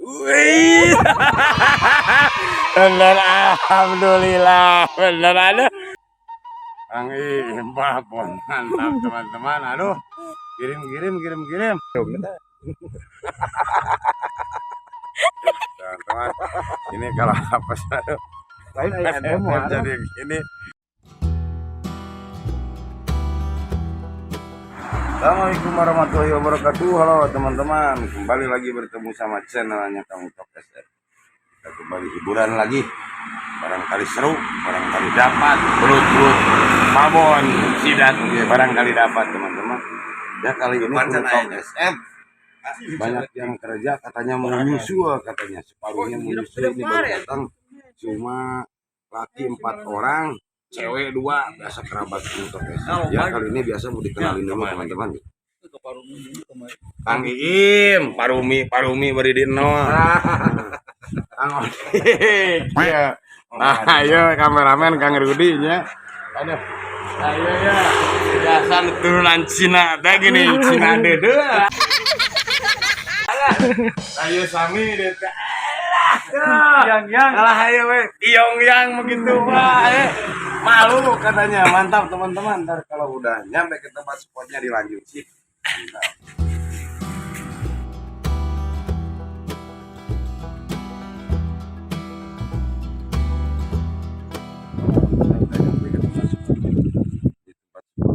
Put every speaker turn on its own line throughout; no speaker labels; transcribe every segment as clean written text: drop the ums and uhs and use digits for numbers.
Wih, bener alhamdulillah, bener ada. Kang Impah pun mantap teman-teman. Aduh, kirim. Teman-teman, ini kalau apa aduh. Jadi ini. Assalamualaikum warahmatullahi wabarakatuh. Halo teman-teman, kembali lagi bertemu sama channelnya Kang Utok SF. Kita kembali hiburan lagi, barangkali seru, barangkali dapat belut mabon sidat, barangkali dapat teman-teman. Ya kali ini Utok SF banyak yang kerja, katanya mau menyusul, katanya separuhnya menyusul. Ini baru datang cuma laki 4 orang, cewek 2, biasa kerabat Utok SF. Ya kali ini biasa mau dikenalin dulu teman-teman. Kang Iim, Parumi beri di nol. Kang Odi. Ya. Nah, ayo kameramen Kang Rudi nya. Aduh. Ayo ya. Biasa turunan Cina teh gini, Cina dede. Ayo sami deh. Yang alah ayo we. Yang begitu wah. Malu katanya. Mantap teman-teman. Ntar kalau udah nyampe ke tempat spotnya dilanjut sih.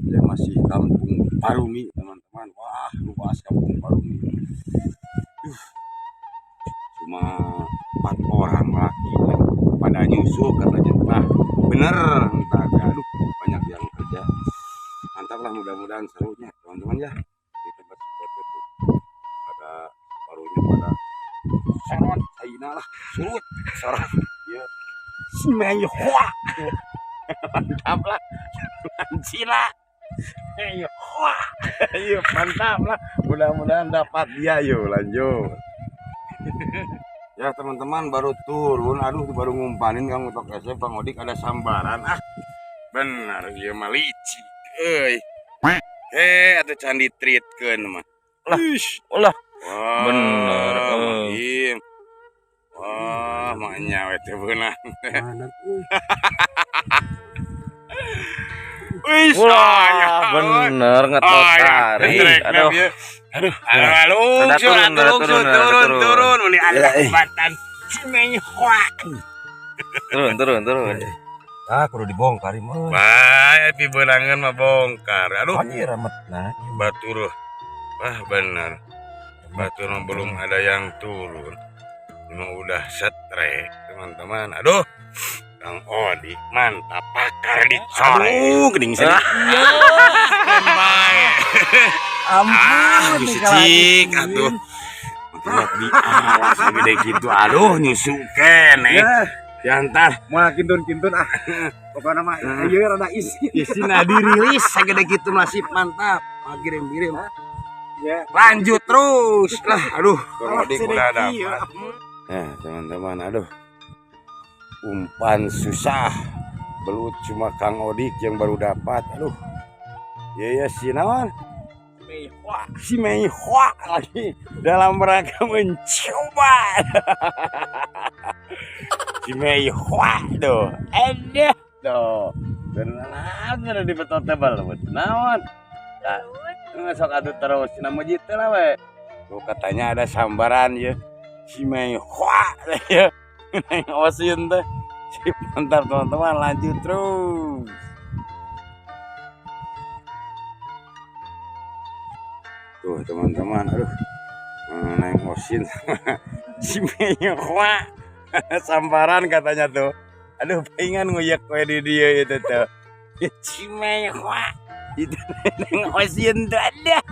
Dia masih kampung Parumi teman-teman. Wah luas kampung Parumi. Cuma 4 orang laki pada nyusul katanya. Nah bener entah aduh banyak yang kerja. Mantap lah, mudah-mudahan serunya teman-teman ya. Di tempat seperti itu ada parunya pada sorot China lah, surut sorot ya si meyhua. Mantap lah Cina meyhua. Ayo mantap lah, mudah-mudahan dapat dia. Yuk lanjut ya teman-teman. Baru turun, aduh baru ngumpanin Kang Utok SF, Bang Odik ada sambaran. Benar ya malici atau candi treatkeun mah lah bener wah maknya we teh beunang wis
bener ngetotari
turun ini ada kesempatan Cimehua
turun
kudu dibongkar mah bae pi beunangan mah bongkar aduh
rametna
batur wah bener batur mah belum ada yang turun ini udah setrek teman-teman. Aduh Kang Odi mantap pakar dicorek. Aduh geuning sini. Ampun cicik atuh. Tidak di awas gede gitu. Aduh nyusu kene. Yantar
mau kintun pokoknya mah ayo rada
isi dirilis segede gitu nasib mantap. Kirim ya lanjut terus lah. Aduh Kang Odi udah dapat. Nah teman-teman, aduh umpan susah belut cuma Kang Odik yang baru dapat. Aduh ya si naon si Meyhua lagi dalam rangka mencoba. Si Meyhua tuh ada tuh benar di betot tebal naon ngesok atuh terus nama jitu lah we tuh katanya ada sambaran ya si Meyhua ya ngawasin teh. Sip, mantap teman-teman, lanjut terus. Tuh teman-teman, aduh nengosin si Meyhua sambaran katanya tuh. Aduh pengen nguyak kue di dia itu tuh si Meyhua itu nengosin tuh ada.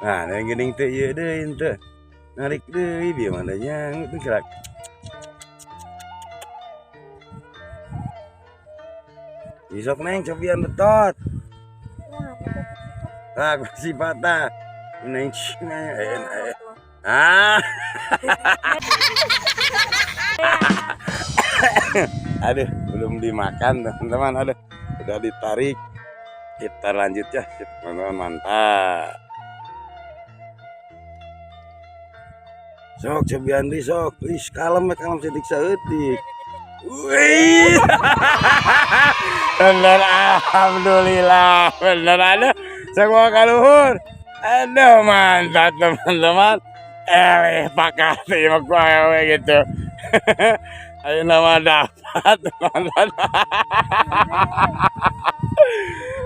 Nah yang gini tuh iya deh itu narik deh biar mananya itu gerak. Isok neng cobian betot. Aku si patah. Neng aduh belum dimakan teman-teman. Aduh udah ditarik. Kita lanjut ya teman-teman, mantap. Sok cobian di sok. Wis kalem sedik saeutik. Wih. Bener alhamdulillah. Bener ada semua kaluhur. Aduh mantap teman-teman. Pakar terima kasih gitu. Ayo nama dapat teman-teman.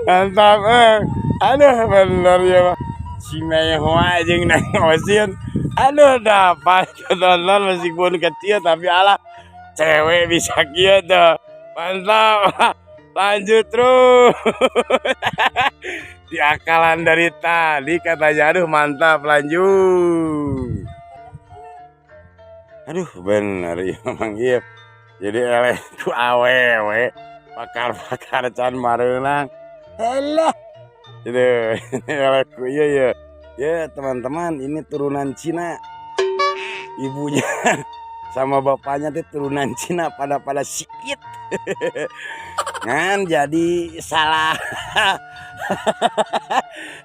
Mantap aduh bener ya Pak. Si mewah jeung nang osin. Aduh dapat tonton meskipun kecil tapi alah cewek bisa gitu. Mantap. Lanjut terus. Diakalan dari tadi katanya aduh mantap lanjut. Aduh bener ya Mang Ip. Jadi eleh ku awewe pakar-pakar can mareunang. Alah. Gitu. Eleh ku ya. Ya teman-teman ini turunan Cina. Ibunya sama bapaknya tuh turunan Cina pada sikit. Kan jadi salah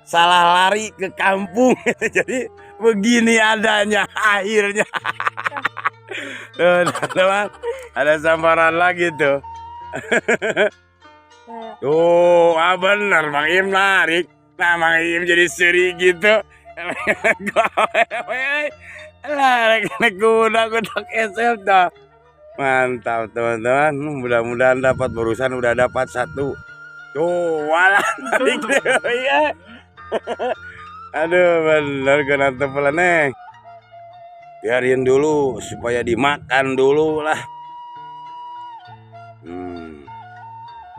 salah lari ke kampung. Jadi begini adanya akhirnya. Teman-teman ada sambaran lagi tuh. Tuh bener Bang Im narik. Nah Bang Im jadi seri gitu. Lah kuda SF dah. Mantap teman-teman. Mudah-mudahan dapat barusan udah dapat satu. Tuh walah narik ya. Aduh bener kena tepelan biarin dulu supaya dimakan dulu lah.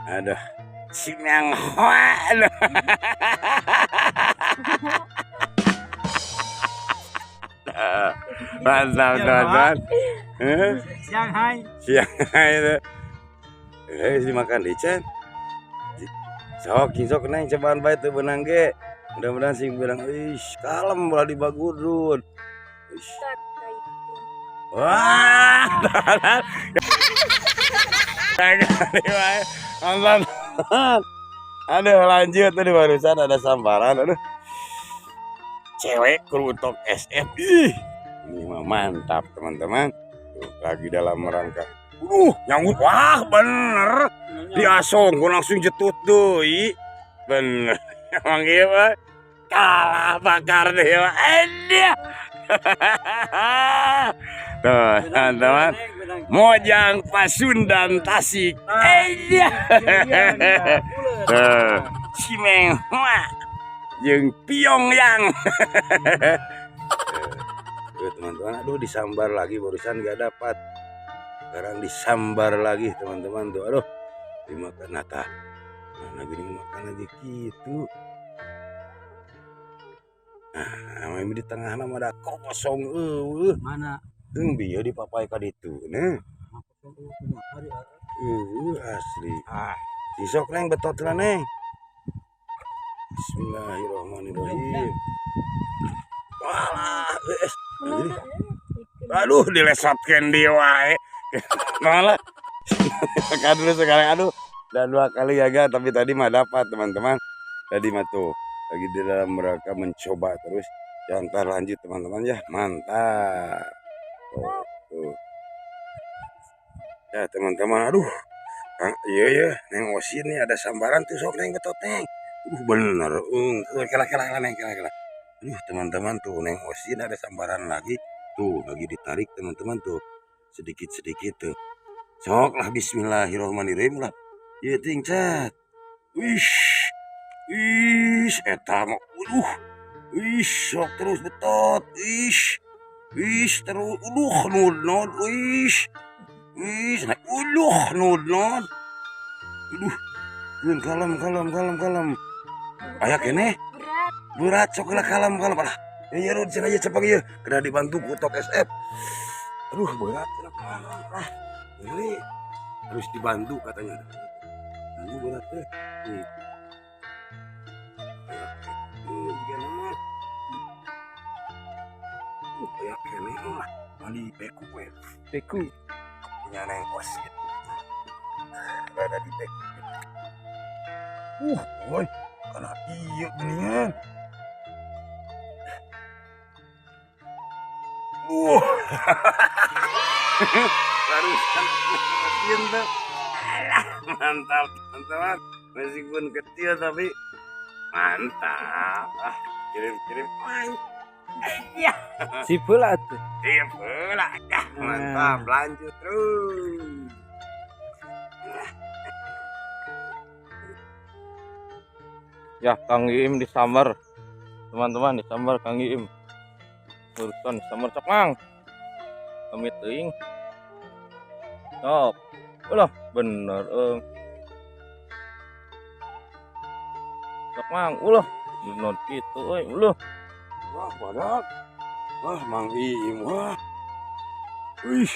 Aduh si menghua. Mantap teman-teman.
Shanghai
itu dimakan dicen. Sok neng cobaan bae teu benang ge. Mudah-mudahan sing bilang ish kalem bola di bagudrun. Wah. Mantap. Aduh lanjut tadi barusan ada sambaran aduh. Cewek kerutok SF. Ini mah mantap teman-teman. Lagi dalam rangka. Nyangkut. Wah bener. Diasong gue langsung jetut deui. Bener. Emang iya kalah bakar deh. Dia. Tuh teman-teman. Mojang Pasundan Tasik. Dia. Tuh. Si Menghua jeung Pyongyang. Tuh teman-teman, aduh disambar lagi barusan gak dapat. Sekarang disambar lagi teman-teman tuh. Aduh, dimakan nata. Mana gini makan lagi gitu. Nah, ini di tengah nama ada kosong
mana
bieu di papai ka ditu. Nah. Asli. Sisok neng betot lah neng. Bismillahirrahmanirrahim. Walah, aduh dilesatkeun dia wae. Malah. Makan dulu sekarang aduh. Dan 2 kali ya tapi tadi mah dapat teman-teman. Tadi mah tuh lagi di dalam mereka mencoba terus. Ya ntar lanjut teman-teman ya. Mantap. Tuh. Ya teman-teman aduh. Iya neng Osin nih ada sambaran tuh sok neng betot neng. Bener. Kela neng kela. Aduh teman-teman tuh neng Osin ada sambaran lagi. Tuh lagi ditarik teman-teman tuh. Sedikit tuh. Sok lah bismillahirrahmanirrahim lah. Iya tingcat. Wish eta mah. Wish sok terus betot. Wish terus. Nudnod. Wish naik. Nudnod. Kalem. Aya kene. Berat sok lah kalem. Alah. Ya rud cenah aja cepeng ieu. Kena dibantu kutok SF. Aduh berat cenah kalem. Ini harus dibantu katanya. Ini berat teh. Kayak kene lah. Mandi peku. Punya neng Osin. Ada di peku. Boy, karena iya ginian. Barusan kecil tuh. Alah, mantap teman-teman. Meskipun kecil tapi mantap. Kirim-kirim. Iya.
Si pula tuh.
Iya pula. Mantap. Lanjut terus.
Ya, Kang Iim disambar. Teman-teman disambar Kang Iim. Urusan disambar cok mang. Kami teuing. Sok. Ulah bener Cok mang, ulah. Non kitu euy, ulah.
Wah, badak. Wah, Mang Iim. Wah. Wih.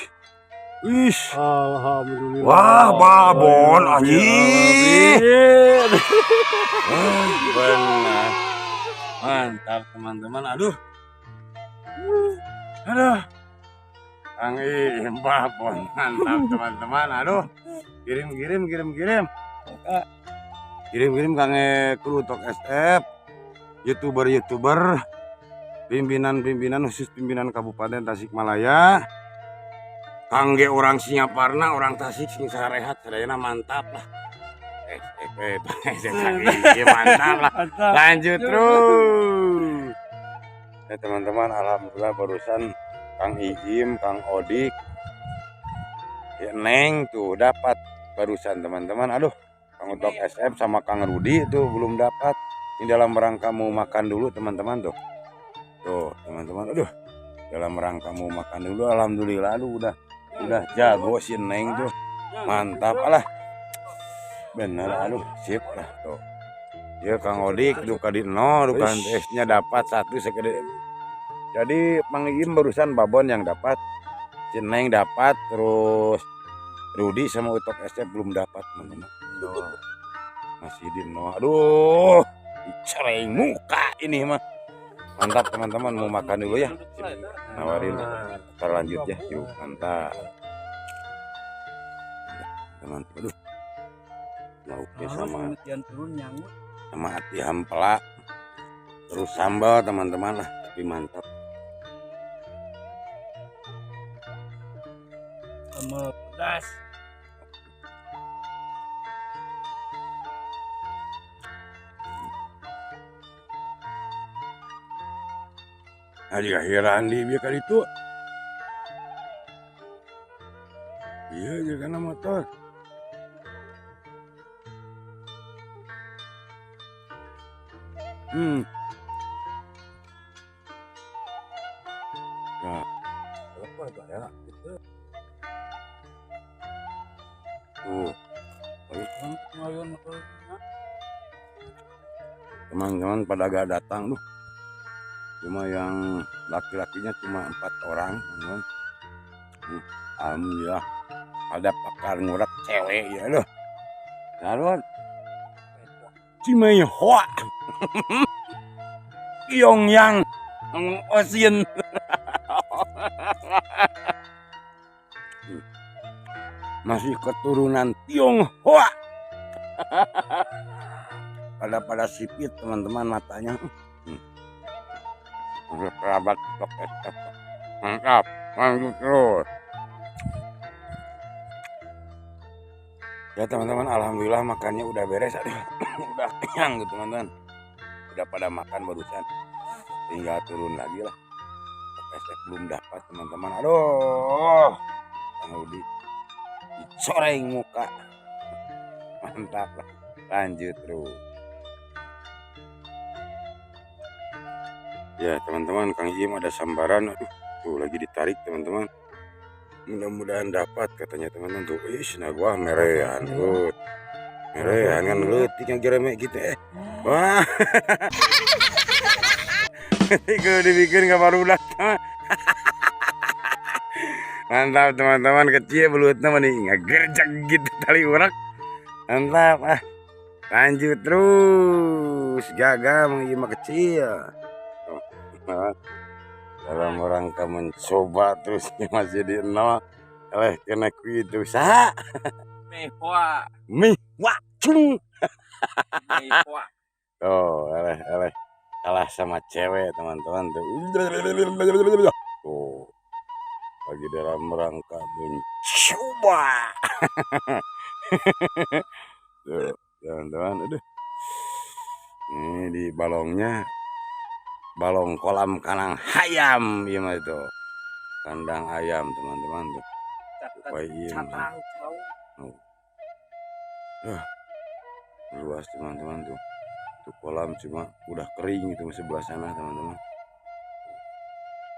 Wih.
Alhamdulillah.
Wah, babon anjing. Wah, benar. Mantap teman-teman. Aduh. Aduh. Kang Iim babon. Mantap teman-teman. Aduh. Kirim. Kirim Kang Kru Tok SF. YouTuber. Pimpinan khusus pimpinan Kabupaten Tasikmalaya. Kangge orang Singaparna, orang Tasik sing sarehat sadayana mantap lah. Mantap lah. Lanjut terus. Ya teman-teman, alhamdulillah barusan Kang Iim, Kang Odik, ya Neng tuh dapat barusan teman-teman. Aduh, Kang Utok SF sama Kang Rudi tuh belum dapat. Ini dalam rangka mau makan dulu teman-teman tuh. Tuh teman-teman, aduh, dalam rangka mau makan dulu. Alhamdulillah, aduh udah jago si Neng tuh, mantap lah. Bener, aduh sip lah tuh. Ya Kang Odik duka di duka esnya dapat satu segede. Jadi Mang Iim barusan babon yang dapat, si Neng dapat, terus Rudi sama Utok SF belum dapat teman-teman. Masih di aduh, dicereng muka ini mah. Mantap teman-teman, mau makan dulu ya. Nawarin kita lanjut ya. Yuk, mantap. Teman-teman, aduh. Lauknya sama hati hampela. Terus sambal teman-teman lah, tapi mantap.
Sama pedas.
Aji heran di biar kali itu. Iya, dia kena motor. Nah, apa itu ya? Tuh, teman-teman pada gak datang tuh. Cuma yang laki-lakinya cuma 4 orang, teman-teman. Alhamdulillah ada pakar ngurak cewek ya loh. Lalu Cimaihua Pyongyang Ocean. Masih keturunan Tionghoa. Pada sipit teman-teman matanya. Kerabat Tok SF. Mantap, lanjut terus. Ya teman-teman, alhamdulillah makannya udah beres. Aduh, udah kenyang gitu teman-teman. Udah pada makan barusan. Tinggal turun lagi lah. Tok SF belum dapat teman-teman. Aduh, Kang Rudi dicoreng muka. Mantap lah. Lanjut terus. Ya teman-teman, Kang Iim ada sambaran. Aduh, tuh lagi ditarik teman-teman. Mudah-mudahan dapat katanya teman-teman tuh. Nah gua merean tuh. Merean kan leutik yang jeremek gitu Wah. Kalau dibikin gak baru udah. Mantap teman-teman, kecil belutnya mah nih ngagerjak gitu tali urak. Mantap Lanjut terus. Jaga Mang Iim kecil. Dalam rangka mencoba terus masih di nol kena kuitu sah mihwa cung tuh kalah sama cewek teman-teman tuh lagi dalam rangka mencoba. Tuh, teman-teman, aduh. Ini di balongnya, balong kolam kanang ayam, gimana itu? Kandang ayam, teman-teman tuh. Supaya ini. Luas teman-teman tuh. Tuh kolam cuma udah kering itu sebelah sana, teman-teman.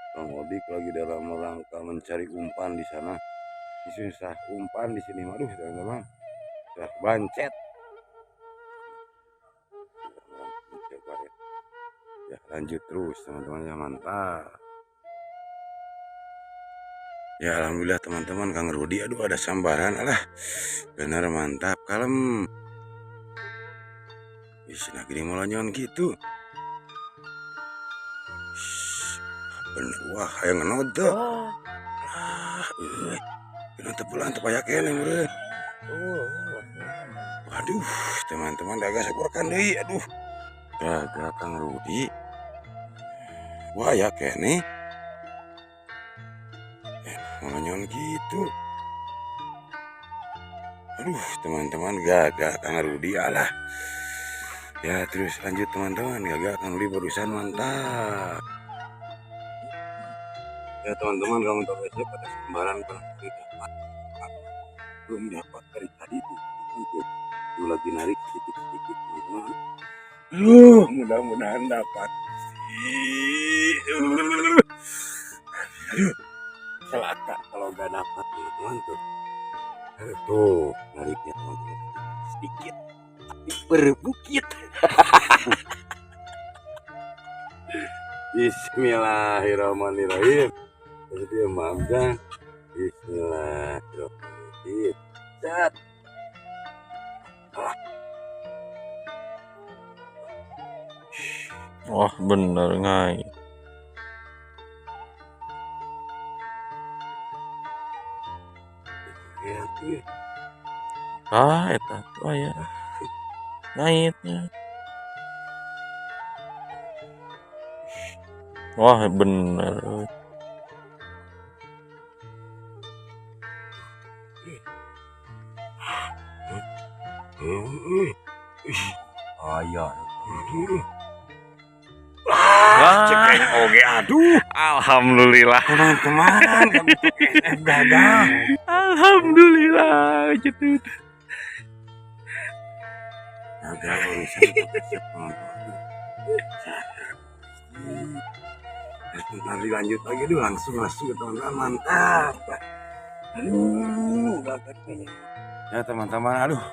Bang Odik lagi dalam rangka mencari umpan di sana. Ini susah umpan di sini, aduh teman-teman. Sudah bancet. Ya lanjut terus teman-teman, ya mantap. Ya alhamdulillah teman-teman, Kang Rudi aduh ada sambaran, alah bener mantap, kalem. Isina gini molonyon gitu. Bener wah yang ngenot tuh. Kena tepulan tepaya kene meureun. Waduh teman-teman daga sakurkan deui, aduh. Daga Kang Rudi. Wah ya kene. Molonyon gitu. Aduh teman-teman gagal Kang Rudi, alah. Ya terus lanjut teman-teman, gagal Kang Rudi barusan mantap. Ya teman-teman, kamu tahu aja pada sembaran Kang Rudi dapat. Belum dapat dari tadi tuh lagi narik sedikit-sedikit teman-teman. Mudah-mudahan dapat. Aduh, celaka kalau gak dapat teman-teman tuh. Tuh nariknya teman-teman sedikit tapi berbukit. Bismillahirrahmanirrahim. Jadi maafkan. Bismillahirrahmanirrahim. Cat.
Wah bener ngai. Eta tuh ya. Ngaitnya. Wah bener.
Ayah.
Cekeng oge aduh. Alhamdulillah.
Teman-teman, kamu gagal.
Alhamdulillah gitu.
Gagal urusan nanti lanjut lagi dulu langsung teman-teman, mantap. Aduh, gagal. Ya teman-teman, aduh.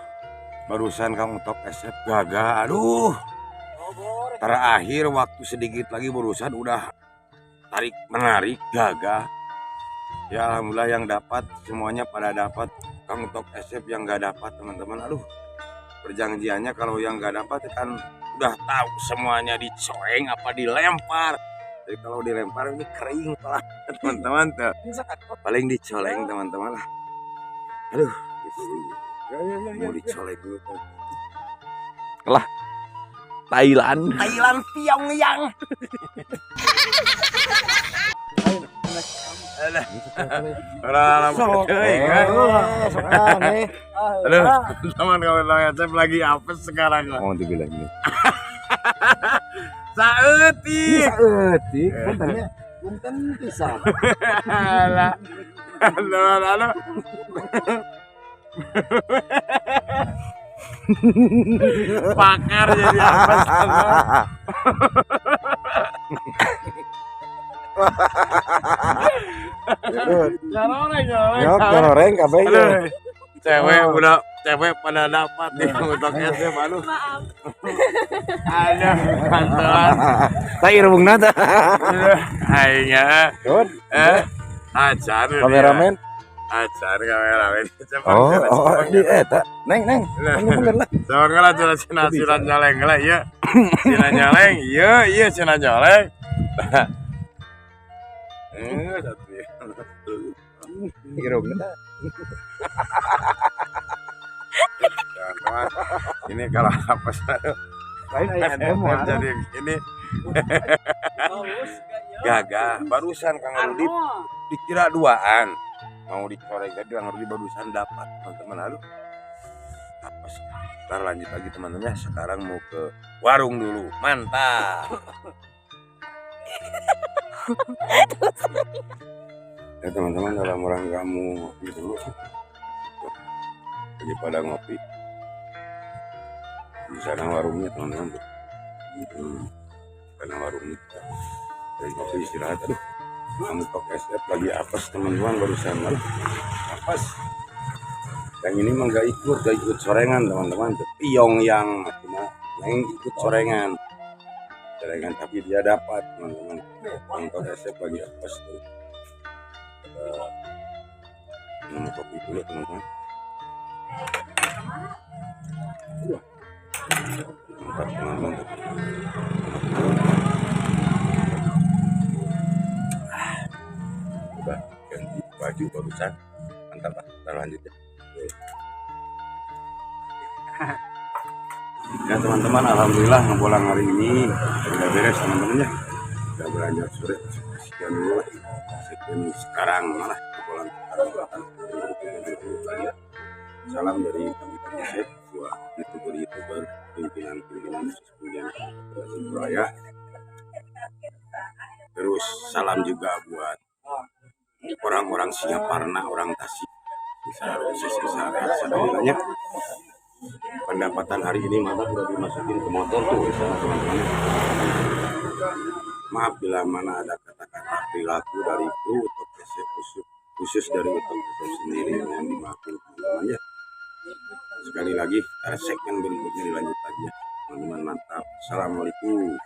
Barusan kamu top SF gagal, aduh. Terakhir waktu sedikit lagi barusan udah tarik menarik gagal. Ya alhamdulillah yang dapat semuanya pada dapat. Kamu top SF yang nggak dapat teman-teman, aduh. Perjanjiannya kalau yang nggak dapat kan udah tahu semuanya dicoeng apa dilempar. Jadi kalau dilempar ini kering lah teman-teman tuh. Paling dicoleng teman-teman lah. Aduh, mau dicoleng dulu.
Thailand
Pyongyang. Aduh, teman kawan saya lagi apes sekarang.
mau dibilang ini.
Saeutik.
Saeutik, puntennya punten pisan.
Alah. Halo. Pakar jadi apes.
Goreng kabeh ya.
Cewek pada dapat nih untuk SM, aduh. Ada kantoran.
Tak irungna tah.
Aingnya. Acar.
Kameramen.
Acar kameramen.
Oh, di eta. Neng. Bener lah.
Sama kala cina nyaleng lah ieu. Cina nyaleng, iya cina nyaleng.
Irungna.
Teman-teman, ini kalau apa sih?
Lain aya
Jadi ini gagah barusan Kang Rudi dikira duaan mau dicorek tadi Kang Rudi barusan dapat teman-teman. Aduh apa sih? Ntar lanjut lagi teman-teman ya. Sekarang mau ke warung dulu. Mantap. Ya teman-teman, dalam orang kamu ngopi dulu. Lagi pada ngopi. Di sana warungnya teman-teman tuh. Karena warungnya dari ngopi istirahat. Aduh, kamu pakai SF lagi apes teman-teman barusan. Aduh, apes. Yang ini mah gak ikut sorengan teman-teman. Piong yang cuma yang ikut sorengan. Tapi dia dapat teman-teman. Untuk SF lagi apes tuh. Minum kopi dulu teman-teman. Mantap teman-teman. Udah ganti baju barusan. Mantap lah. Kita lanjut ya. Ya teman-teman, alhamdulillah ngepulang hari ini udah beres teman-teman ya. Udah beranjak sore. Sekian dulu. Sekian sekarang malah ngepulang sekarang. Salam dari kami Chef buat youtuber pimpinan Surabaya. Terus salam juga buat orang-orang Singaparna, orang Tasik. Bisa banyak. Pendapatan hari ini mana udah dimasukin ke motor tuh teman-teman. Maaf bila mana ada kata-kata perilaku dari kru atau khusus dari Utok sendiri yang dimaafkan teman-teman ya. Sekali lagi segmen berikutnya dilanjut lagi ya teman-teman. Mantap. Assalamualaikum.